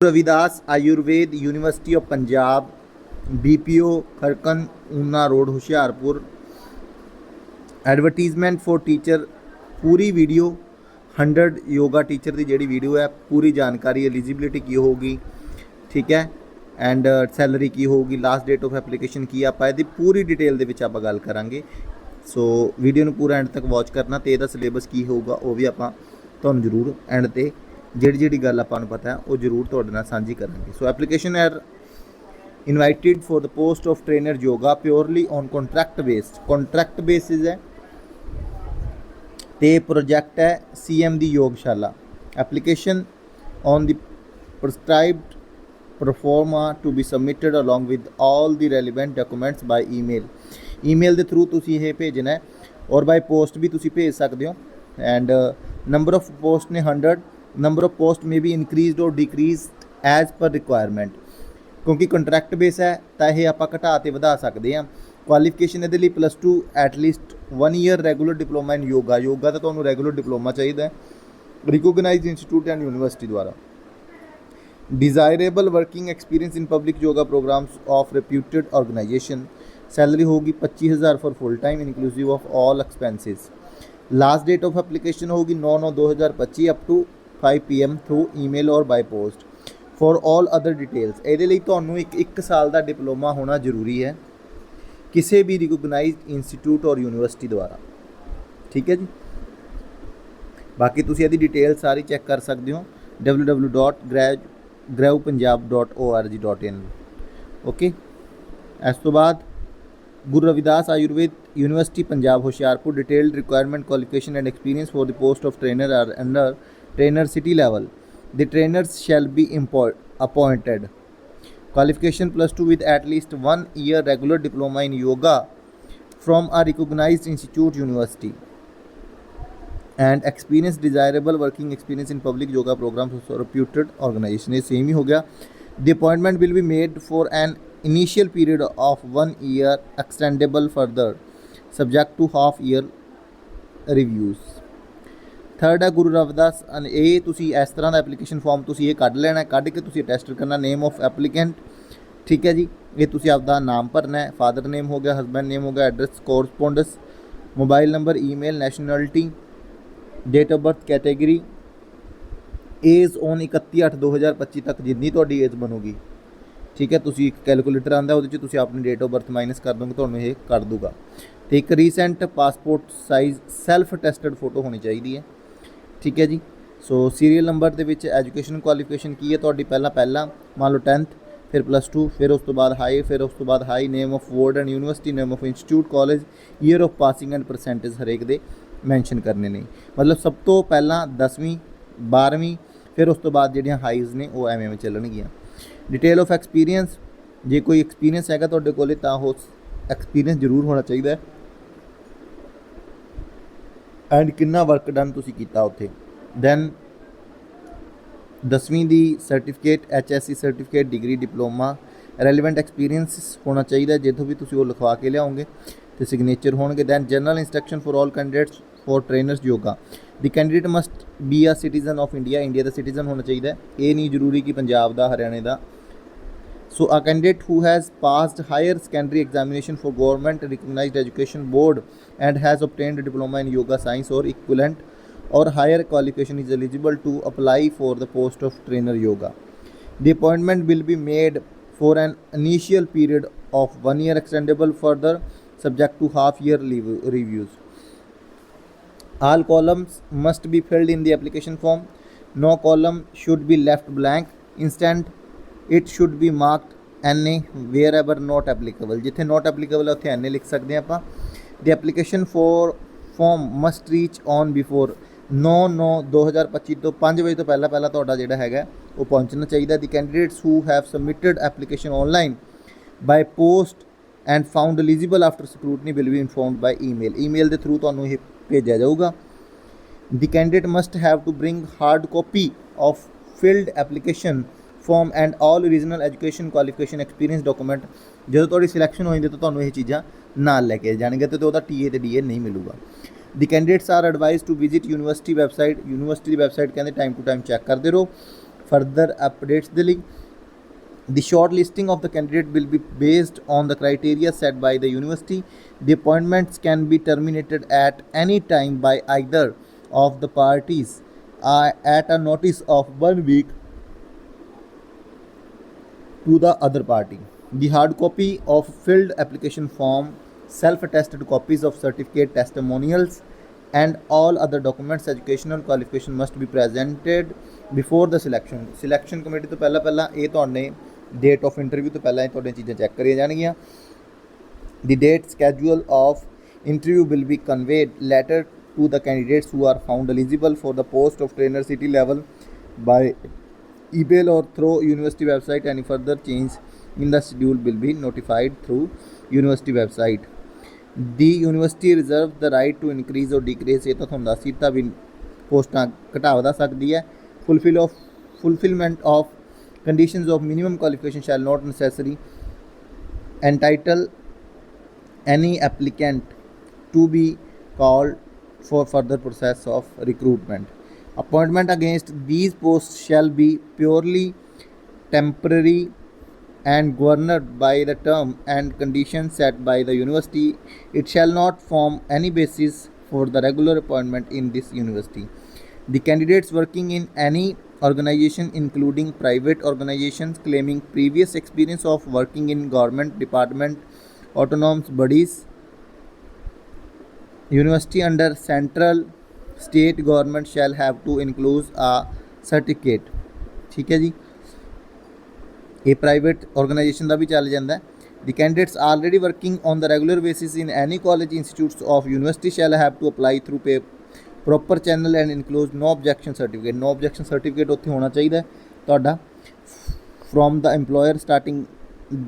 Ravidas Ayurved university of Punjab BPO Kharkan Una road Hoshiarpur. Advertisement for teacher पूरी video 100 yoga teacher की जी video है, पूरी जानकारी एलिजिबिलिटी की होगी, ठीक है, एंड सैलरी की होगी, लास्ट डेट ऑफ एप्लीकेशन की आप पूरी डिटेल के आप गल करांगे। सो वीडियो में पूरा एंड तक वॉच करना, तो यदा सिलेबस की होगा वो भी आप जरूर एंड ते जी गल अपन पता है वो जरूर तुहाडे नाल सांझी करांगे। So application are invited for the post of trainer yoga purely on contract basis है, तो प्रोजैक्ट है CM दी Yogshala. Application on the prescribed proforma to be submitted along with all the relevant documents by email के through तुसी ये भेजना है, और बाय पोस्ट भी तुसी भेज सकते हो। एंड नंबर ऑफ पोस्ट ने 100, नंबर ऑफ पोस्ट में भी इनक्रीज और डिक्रीज एज पर रिक्वायरमेंट, क्योंकि कंट्रैक्ट बेस है तो यह आप घटा तो वधा सकते हैं। क्वालिफिकेशन ये +2 at least 1 year regular diploma in yoga तो तुम्हें रेगूलर डिप्लोमा चाहिए रिकोगनाइज इंस्टीट्यूट एंड यूनिवर्सिटी द्वारा। Desirable working experience in public yoga programmes of reputed organisation. Salary होगी 25,000 for full time inclusive of all expenses. Last date of application होगी 9/9/2025 up to 5 PM through email और by post. For all other details ये तो एक साल का diploma होना जरूरी है किसी भी रिकोगनाइज इंस्टीट्यूट और यूनिवर्सिटी द्वारा, ठीक है जी। बाकी तुम यदि डिटेल सारी चैक कर सकते हो www.grewpunjab.org.in। ओके, इस तो बाद Guru Ravidas Ayurved university Punjab Hoshiarpur. Detailed requirement qualification and experience for the post of trainer or under trainer city level. The trainers shall be appointed. Qualification +2 with at least 1 year regular diploma in yoga from a recognized institute university, and experience desirable working experience in public yoga programs of reputed organization। ये same ही हो गया। The appointment will be made for an initial period of 1 year extendable further subject to half year reviews। Third है गुरु रविदास, ये तुसी इस तरह का application form तुसी ये कढ़ लेना, कढ़ के तुसी टेस्ट करना नेम ऑफ एप्लीकेंट, ठीक है जी। ये तुसी आपदा नाम भरना है, फादर नेम हो गया, हस्बैंड नेम हो गया, address correspondence, mobile number, email, nationality, date of birth, category, age on 31/8/2025 तक जिन्नी तुहाडी एज बनूगी, ठीक है। तुसी एक कैलकुलेटर आंदा उहदे च तुसी अपनी डेट ऑफ बर्थ माइनस कर दोगे, तुहानूं ये कर दूगा। तो एक recent passport size self attested photo होनी चाहिए है, ठीक है जी। सो सीरीयल नंबर के एजुकेशन क्वालिफिकेशन की है तुहाडी, पहला मान लो 10th, फिर +2, फिर उस तो बाद हाई, फिर उस तो बाद high, name of board and university, name of institute college, year of passing and percentage हरेक दे मैंशन करने नहीं। मतलब सब तो पहला 10वीं 12वीं, फिर उस तो बाद जिहड़ियां हाईज ने वो एवें चलणगियां। डिटेल ऑफ एक्सपीरियंस, जे कोई एक्सपीरियंस हैगा तुहाडे कोल तां वो एक्सपीरियंस जरूर होना चाहिए, एंड कितना वर्क डन तुसी कीता उत्थे। दैन 10वीं दी certificate, HSC certificate, degree, diploma, relevant experience होना चाहिए जितों भी तुसी वो लिखवा के लियाओगे, तो सिग्नेचर होंगे। Then general instruction for all candidates for trainers yoga. The candidate must be a citizen of India, India का सिटीजन होना चाहिए, ये नहीं जरूरी कि पंजाब का हरियाणे का। So a candidate who has passed higher secondary examination for government recognized education board and has obtained a diploma in yoga science or equivalent or higher qualification is eligible to apply for the post of trainer yoga. The appointment will be made for an initial period of 1 year extendable further subject to half year reviews. All columns must be filled in the application form. No column should be left blank. Instead it should be marked NA wherever not applicable, जिथे not applicable है उत्थे NA लिख सकते हैं आप। The application form must reach on before 9/9/2025 तो 5 बजे तो पहला तुहाडा जिहड़ा हैगा वो पहुँचना चाहिए। The candidates who have submitted application online by post and found eligible after scrutiny will be informed by email के थ्रू तुहानूं ये भेजा जाऊगा। The candidate must have to bring hard copy of filled application form and all regional education qualification experience document. जो थोड़ी selection हो जाती तो तुहानूं ये चीज़ां नाल लैके जाएंगे तो वह TA ते DA नहीं मिलूगा। The candidates are advise to visit university website की वैबसाइट कहते टाइम टू टाइम चैक करते रहो। further updates ਦੇ ਲਈ the shortlisting of the candidate will be based on the criteria set by the university. The appointments can be terminated at any time by either of the parties at a notice of 1 week to the other party. The hard copy of filled application form, self-attested copies of certificate, testimonials, and all other documents, educational qualification must be presented before the selection committee ਤੋਂ ਪਹਿਲਾਂ ਇਹ ਤੁਹਾਡੇ date of interview ਤੋਂ ਪਹਿਲਾਂ ਇਹ ਤੁਹਾਡੀਆਂ ਚੀਜ਼ਾਂ check ਕਰੀਆਂ ਜਾਣਗੀਆਂ। The date schedule of interview will be conveyed later to the candidates who are found eligible for the post of trainer city level by email or through university website. Any further change in the schedule will be notified through university website. The university reserves the right to increase or decrease, ਇਹ ਤਾਂ ਤੁਹਾਨੂੰ ਦੱਸ ਦਿੱਤਾ ਵੀ ਪੋਸਟਾਂ ਘਟਾ ਵਧਾ ਸਕਦੀ ਹੈ। Fulfillment of conditions of minimum qualification shall not necessarily entitle any applicant to be called for further process of recruitment. Appointment against these posts shall be purely temporary and governed by the term and conditions set by the university. It shall not form any basis for the regular appointment in this university. The candidates working in any organization, including private organizations, claiming previous experience of working in government department, autonomous bodies, university under central state government shall have to include a certificate. ठीक है जी, ये private organisation का भी चल जाता है। The candidates already working on the regular basis in any college, institutes of university shall have to apply through proper channel and include no objection certificate. No objection certificate ਉੱਥੇ ਹੋਣਾ ਚਾਹੀਦਾ ਤੁਹਾਡਾ from the employer starting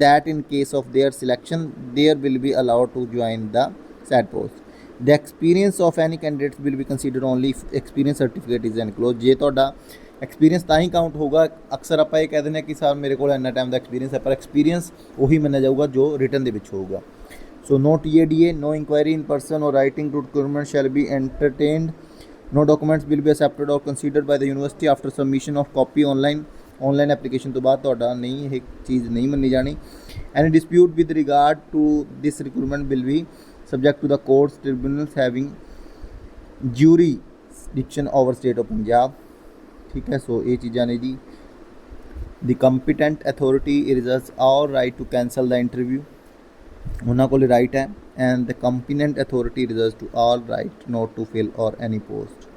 that in case of their selection there will be allowed to join the said post. The experience of any candidate will be considered only if experience certificate is enclosed. ਜੇ ਤੁਹਾਡਾ experience ਤਾਂ ਹੀ count ਹੋਊਗਾ। ਅਕਸਰ ਆਪਾਂ ਇਹ ਕਹਿ ਦਿੰਦੇ ਹਾਂ ਕਿ ਸਰ ਮੇਰੇ ਕੋਲ ਇੰਨਾ ਟਾਈਮ ਦਾ ਐਕਸਪੀਰੀਅੰਸ ਹੈ, ਪਰ ਐਕਸਪੀਰੀਅੰਸ ਉਹੀ ਮੰਨਿਆ ਜਾਊਗਾ ਜੋ ਰਿਟਨ ਦੇ ਵਿੱਚ ਹੋਊਗਾ। ਸੋ ਨੋ TADA, no inquiry in person or writing to recruitment shall be entertained. No documents will be accepted or considered by the university after submission of copy online. Online application तो बाद ਤੁਹਾਡਾ ਨਹੀਂ ਇਹ ਚੀਜ਼ ਨਹੀਂ ਮੰਨੀ ਜਾਣੀ। Any dispute with regard to this recruitment will be subject to the courts, tribunals having jurisdiction over state of Punjab. ठीक है, सो ये चीज़ा ने जी। The competent authority reserves all right to cancel the interview, उन्होंने को राइट है। And the competent authority reserves to all right not to fill or any post.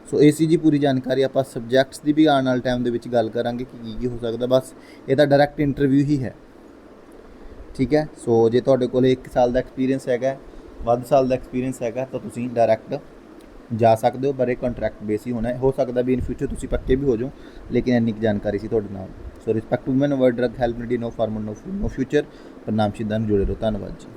So ये सी जी पूरी जानकारी आप सबजैक्ट्स की भी आने वाले टाइम के गल करांगे कि की हो सकता। बस ये तो डायरैक्ट इंटरव्यू ही है, ठीक है। सो जे तुहाडे कोल 1 साल का एक्सपीरियंस है, वध साल का एक्सपीरियंस है, तो तुसीं डायरैक्ट जा सकते हो, पर एक कॉन्ट्रैक्ट बेस ही होना है। हो सकता भी इन फ्यूचर तुसीं पक्के भी हो जाओ, लेकिन इन्नी जानकारी सी तुहाडे नाल। So respect women word drug help needy no farmer no future. प्रणाम, शिद्धां जुड़े रहो। धन्यवाद जी।